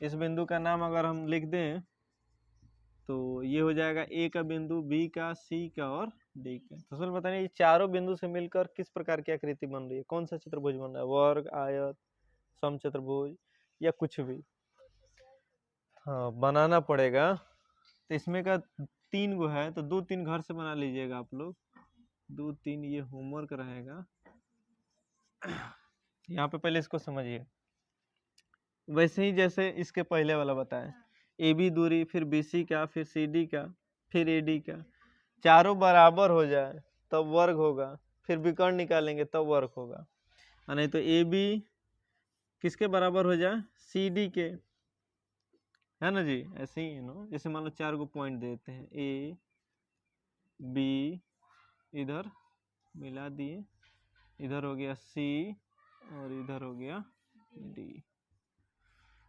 इस बिंदु का नाम अगर हम लिख दें तो ये हो जाएगा A का बिंदु, B का, C का और D का। तो सर बताइए, ये चारों बिंदु से मिलकर किस प्रकार की आकृति बन रही है, कौन सा चतुर्भुज बन रहा है, वर्ग, आयत, समचतुर्भुज या कुछ भी। हाँ बनाना पड़ेगा, तो इसमें का 3 गो है, तो 2-3 घर से बना लीजिएगा आप लोग, 2-3 ये होमवर्क रहेगा। यहाँ पे पहले इसको समझिए, वैसे ही जैसे इसके पहले वाला बताएं, AB दूरी, फिर BC का, फिर CD का, फिर AD का, चारों बराबर हो जाए तब वर्ग होगा, फिर विकर्ण निकालेंगे तब वर्ग होगा, और नहीं तो AB किसके बराबर हो जाए, CD के, है ना जी। ऐसे ही नो, जैसे मान लो 4 को पॉइंट देते हैं, A B, इधर मिला दिए, इधर हो गया C और इधर हो गया D,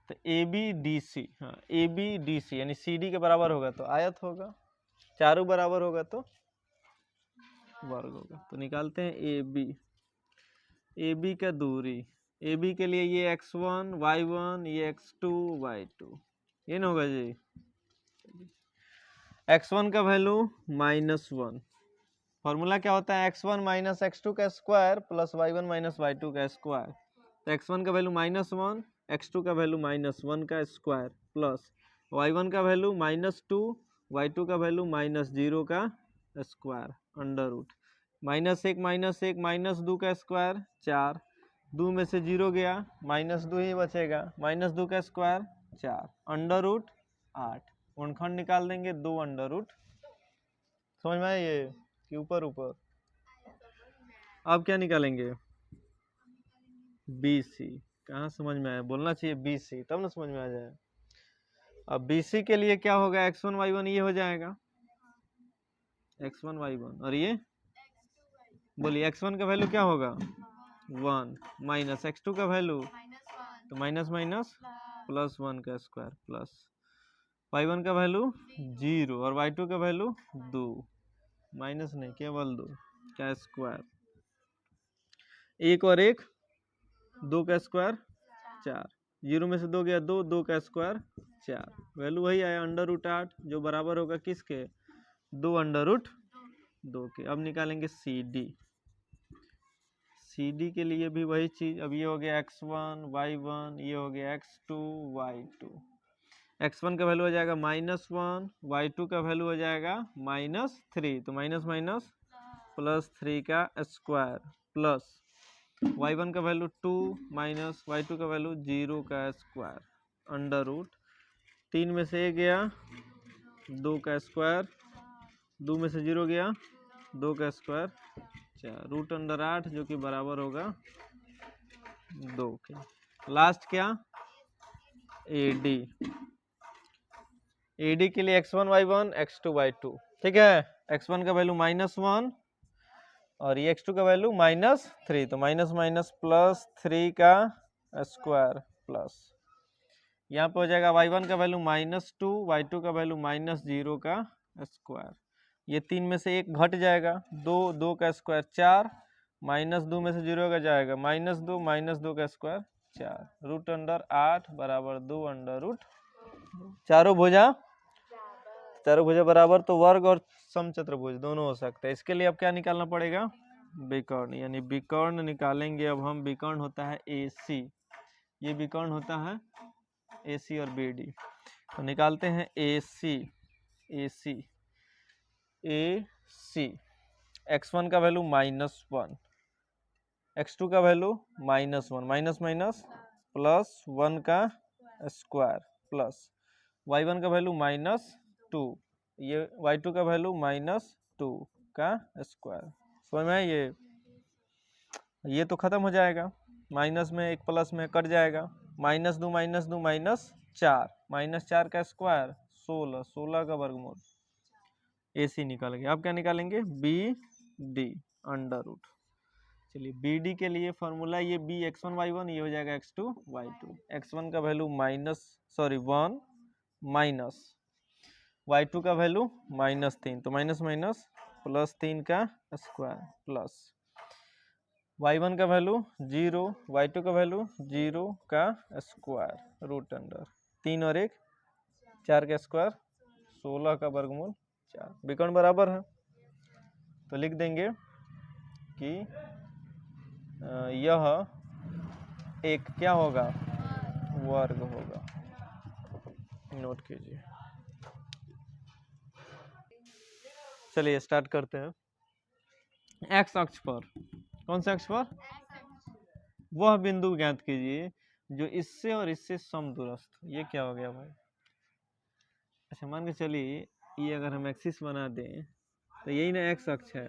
तो ABDC, हाँ ABDC यानी CD के बराबर होगा तो आयत होगा, चारों बराबर होगा तो वर्ग होगा। तो निकालते हैं AB का दूरी, AB के लिए ये x1 y1, ये x2 y2, ये ना होगा जी। x1 का वैल्यू -1, फॉर्मूला क्या होता है, x1 माइनस x2 का square plus y1 minus y2 का स्क्वायर, तो x1 का वैल्यू -1, x2 का वैल्यू -1 का स्क्वायर प्लस y1 का वैल्यू -2, y2 का वैल्यू -0 का स्क्वायर अंडर रूट, -1 -2 का स्क्वायर 4, 2 में से 0 गया, -2 ही बचेगा, -2 का स्क्वायर 4 अंडर रूट 8, गुणनखंड निकाल देंगे 2 अंडर रूट, समझ में आया ये कि ऊपर ऊपर। अब क्या निकालेंगे, BC, कहाँ समझ में आया, बोलना चाहिए BC तब ना समझ में आ जाए। अब BC के लिए क्या होगा, x1 y1 ये हो जाएगा, x1 y1, और ये बोलिए x1 का वैल्यू क्या होगा 1 माइनस x2 का वैल्यू, तो माइनस माइनस प्लस 1 का स्क्वायर प्लस y1 का वैल्यू 0 और y2 का वैल्यू 2, माइनस नहीं केवल 2 का स्क्वायर, 1 और 1 2 का स्क्वायर 4, 0 में से 2 गया 2, 2 का स्क्वायर 4, वैल्यू वही आया अंडर रूट 8, जो बराबर होगा किसके, 2 अंडर रूट 2 के। अब निकालेंगे CD के लिए भी वही चीज, अब ये हो गया x1 y1, ये हो गया x2 y2, x1 का वैल्यू हो जाएगा -1, y2 का वैल्यू हो जाएगा -3, तो माइनस माइनस प्लस 3 का स्क्वायर प्लस y1 का वैल्यू 2 माइनस y2 का वैल्यू 0 का स्क्वायर अंडर रूट, 3 में से 1 गया 2 का स्क्वायर, 2 में से 0 गया 2 का स्क्वायर 4, रूट अंडर 8 जो कि बराबर होगा 2 के। लास्ट क्या, AD के लिए x1 y1 x2 y2, ठीक है, x1 का वैल्यू -1 और ये x2 का वैल्यू -3, तो माइनस माइनस प्लस 3 का स्क्वायर प्लस, यहाँ पे हो जाएगा y1 का वैल्यू -2, y2 का वैल्यू -0 का स्क्वायर, ये 3 में से 1 घट जाएगा, 2 2 का स्क्वायर 4, -2 में से 0 का जाएगा -2 का स्क्वायर 4, रूट अंडर 8 बराबर 2 अंडर रूट, चारों भुजा बराबर तो वर्ग और समचतुर्भुज दोनों हो सकते हैं। इसके लिए अब क्या निकालना पड़ेगा, विकर्ण, यानी विकर्ण निकालेंगे। अब हम विकर्ण होता है AC, ये विकर्ण होता है AC और BD, तो निकालते हैं AC x1 का वैल्यू -1, x2 का वैल्यू -1, माइनस माइनस प्लस 1 का स्क्वायर प्लस y1 का वैल्यू -2, ये y2 का वैल्यू -2 का स्क्वायर, समझ में ये तो खत्म हो जाएगा, माइनस में एक प्लस में कट जाएगा, -2 -4 का स्क्वायर 16 का वर्गमूल, AC निकाल गया। अब क्या निकालेंगे, BD अंडर रूट, चलिए BD के लिए फॉर्मूला ये B x1 y1, ये हो जाएगा x2 y2, x1 का वैल्यू 1 माइनस y2 का वैल्यू -3, तो माइनस माइनस प्लस 3 का स्क्वायर प्लस y1 का वैल्यू 0, y2 का वैल्यू 0 का स्क्वायर रूट अंडर 3 और 1 4 का स्क्वायर 16 का वर्गमूल 4, विकर्ण बराबर है, तो लिख देंगे कि यह एक क्या होगा, वर्ग होगा, नोट कीजिए। चलिए स्टार्ट करते हैं। एक्स अक्ष पर, कौन से अक्ष पर, वह बिंदु ज्ञात कीजिए जो इससे और इससे समदूरस्थ, ये क्या हो गया भाई, अच्छा मान के चलिए ये अगर हम एक्सिस बना दें तो यही ना एक्स अक्ष है,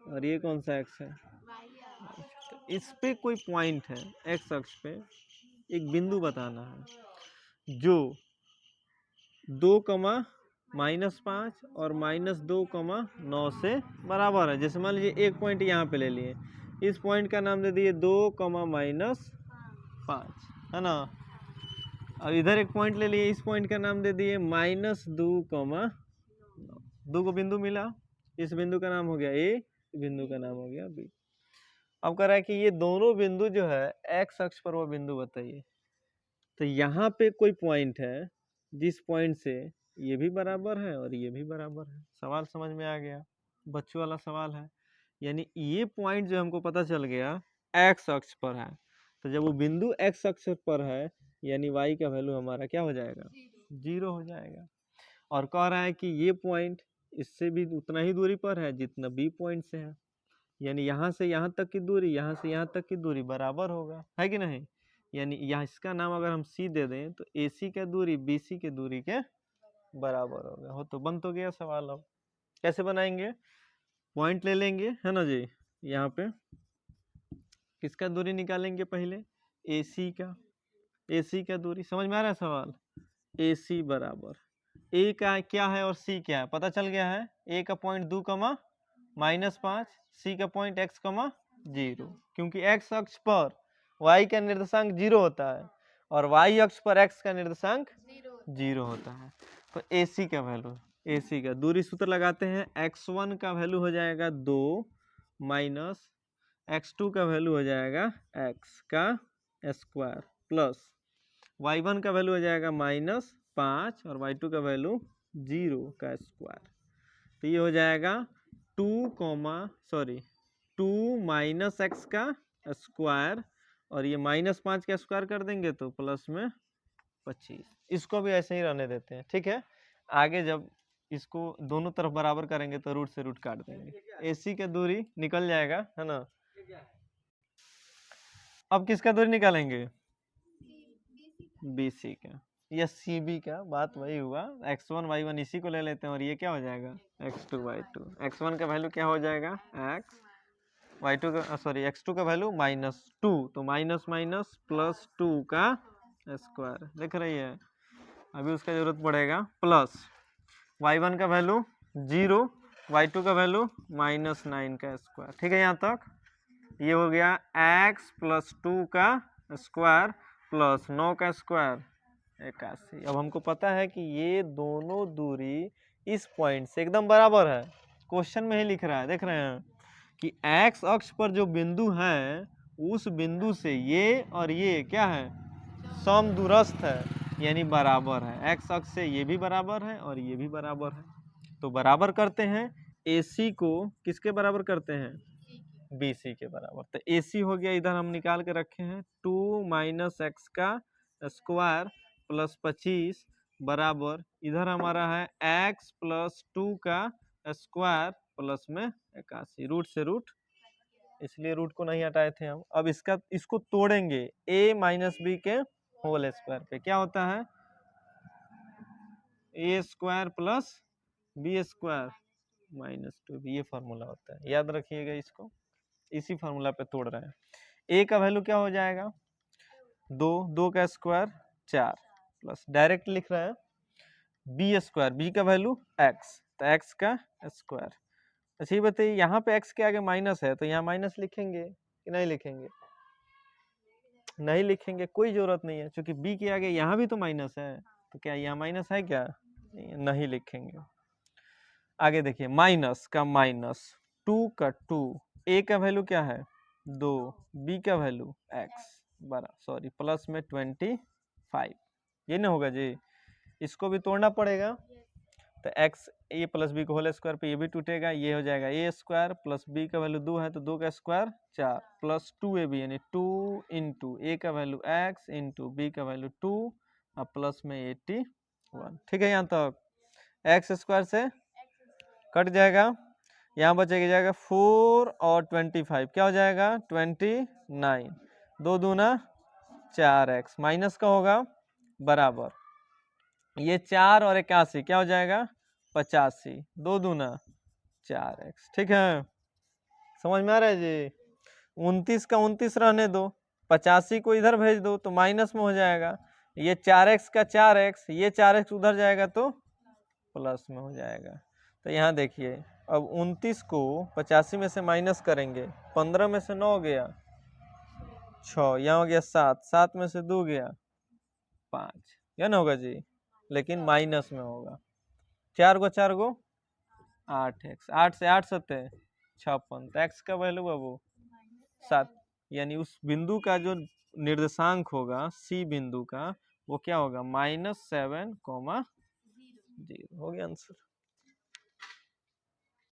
और ये कौन सा एक्स है? तो इस पे कोई पॉइंट है एक्स अक्ष पे, एक बिंदु बताना है जो 2,-5 और -2,9 से बराबर है। जैसे मान लीजिए एक पॉइंट यहाँ पे ले लिए, इस पॉइंट का नाम दे दिए 2,-5 है ना। अब इधर एक पॉइंट ले लिए, इस पॉइंट का नाम दे दिए -2,9। दो को बिंदु मिला, इस बिंदु का नाम हो गया ए, बिंदु का नाम हो गया बी। अब कह रहा है कि ये दोनों बिंदु जो है एक्स अक्ष पर वो बिंदु बताइए। तो यहाँ पे कोई पॉइंट है जिस पॉइंट से ये भी बराबर है और ये भी बराबर है। सवाल समझ में आ गया? बच्चों वाला सवाल है। यानी ये पॉइंट जो हमको पता चल गया एक्स अक्ष पर है, तो जब वो बिंदु एक्स अक्ष पर है यानी y का वैल्यू हमारा क्या हो जाएगा? 0 हो जाएगा। और कह रहा है कि ये पॉइंट इससे भी उतना ही दूरी पर है जितना बी पॉइंट से है, यानी यहाँ से यहाँ तक की दूरी, यहाँ से यहाँ तक की दूरी बराबर होगा, है कि नहीं? यानी यहाँ इसका नाम अगर हम सी दे दें तो ए सी का दूरी बी सी के दूरी के बराबर होगा। हो तो बन तो गया सवाल। अब कैसे बनाएंगे? पॉइंट ले लेंगे, है ना जी। यहाँ पे किसका दूरी निकालेंगे? पहले ए सी का, ए सी का दूरी। समझ में आ रहा है सवाल? ए सी बराबर ए का क्या है और सी क्या है पता चल गया है। ए का पॉइंट 2,-5, सी का पॉइंट x, 0, क्योंकि x अक्ष पर y का निर्देशांक 0 होता है और y अक्ष पर x का निर्देशांक 0 होता है। तो AC का वैल्यू, AC का दूरी सूत्र लगाते हैं। x1 का वैल्यू हो जाएगा 2 माइनस x2 का वैल्यू हो जाएगा x का स्क्वायर प्लस y1 का वैल्यू हो जाएगा -5 और y2 का वैल्यू 0 का स्क्वायर। तो ये हो जाएगा 2 माइनस x का स्क्वायर और ये -5 का स्क्वायर कर देंगे तो प्लस में 25। इसको भी ऐसे ही रहने देते हैं, ठीक है। आगे जब इसको दोनों तरफ बराबर करेंगे तो रूट से रूट काट देंगे, AC का दूरी निकल जाएगा, है ना। अब किसका दूरी निकालेंगे? BC का या CB का। बात वही हुआ, x1 y1 इसी को ले लेते हैं और ये क्या हो जाएगा? x2 y2। x1 का वैल्यू क्या हो जाएगा? x, y2 का सॉरी x2 का वैल्यू -2, तो माइनस माइनस +2 का स्क्वायर। देख रही है, अभी उसका जरूरत पड़ेगा प्लस y1 का वैल्यू 0, y2 का वैल्यू -9 का स्क्वायर। ठीक है, यहाँ तक ये हो गया x + 2 का स्क्वायर प्लस 9 का स्क्वायर 81। अब हमको पता है कि ये दोनों दूरी इस पॉइंट से एकदम बराबर है। क्वेश्चन में ही लिख रहा है, देख रहे हैं कि x अक्ष पर जो बिंदु है उस बिंदु से ये और ये क्या है? समदूरस्थ है, यानी बराबर है। x अक्ष से ये भी बराबर है और ये भी बराबर है, तो बराबर करते हैं। AC को किसके बराबर करते हैं? BC के बराबर। तो AC हो गया, इधर हम निकाल के रखे हैं 2 माइनस x का स्क्वायर प्लस 25 बराबर, इधर हमारा है x + 2 का स्क्वायर प्लस में 81। रूट से रूट, इसलिए रूट को नहीं हटाए थे हम। अब इसको तोड़ेंगे a - b के होल स्क्वायर पे, क्या होता है? a square plus b square -2b, ये फॉर्मूला होता है, याद रखिएगा इसको। इसी फार्मूला पे तोड़ रहे हैं। a का वैल्यू क्या हो जाएगा? 2 का स्क्वायर 4 प्लस डायरेक्ट लिख रहे हैं b स्क्वायर, b का वैल्यू x, तो x का स्क्वायर। अच्छा ये बताइए, यहाँ पे x के आगे माइनस है तो यहाँ माइनस लिखेंगे कि नहीं लिखेंगे? नहीं लिखेंगे, कोई जरूरत नहीं है, क्योंकि b के आगे यहाँ भी तो माइनस है, तो क्या यहाँ माइनस है क्या? नहीं लिखेंगे। आगे देखिए, माइनस का माइनस, 2 का 2, a का वैल्यू क्या है? 2, b का वैल्यू x सॉरी प्लस में 25, ये ना होगा जी। इसको भी तोड़ना पड़ेगा, तो x a + b को होल स्क्वायर पे ये भी टूटेगा, ये हो जाएगा a स्क्वायर प्लस b का वैल्यू 2 है तो 2 का स्क्वायर 4 प्लस 2ab, यानी 2 इंटू a का वैल्यू x इंटू b का वैल्यू 2 और प्लस में 81। ठीक है, यहाँ तक x स्क्वायर से कट जाएगा, यहाँ बचेगा जाएगा 4 और 25, क्या हो जाएगा? 29, 2 दूना 4x, माइनस का होगा बराबर, ये 4 और 81 क्या हो जाएगा? 85, 2 दूना 4x, ठीक है, समझ में आ रहा है जी। 29 का 29 रहने दो, 85 को इधर भेज दो तो माइनस में हो जाएगा, ये 4x का 4x, ये 4x उधर जाएगा तो प्लस में हो जाएगा। तो यहाँ देखिए अब 29 को 85 में से माइनस करेंगे, 15 में से 9 गया 6, यहाँ हो गया 7, 7 में से 2 गया 5, क्या ना होगा जी, लेकिन माइनस में होगा। 4 गो 8x, 8 से 8 सत्ते 56, तो x का वैल्यू है वो 7, यानी उस बिंदु का जो निर्देशांक होगा सी बिंदु का वो क्या होगा -7,0, हो गया आंसर।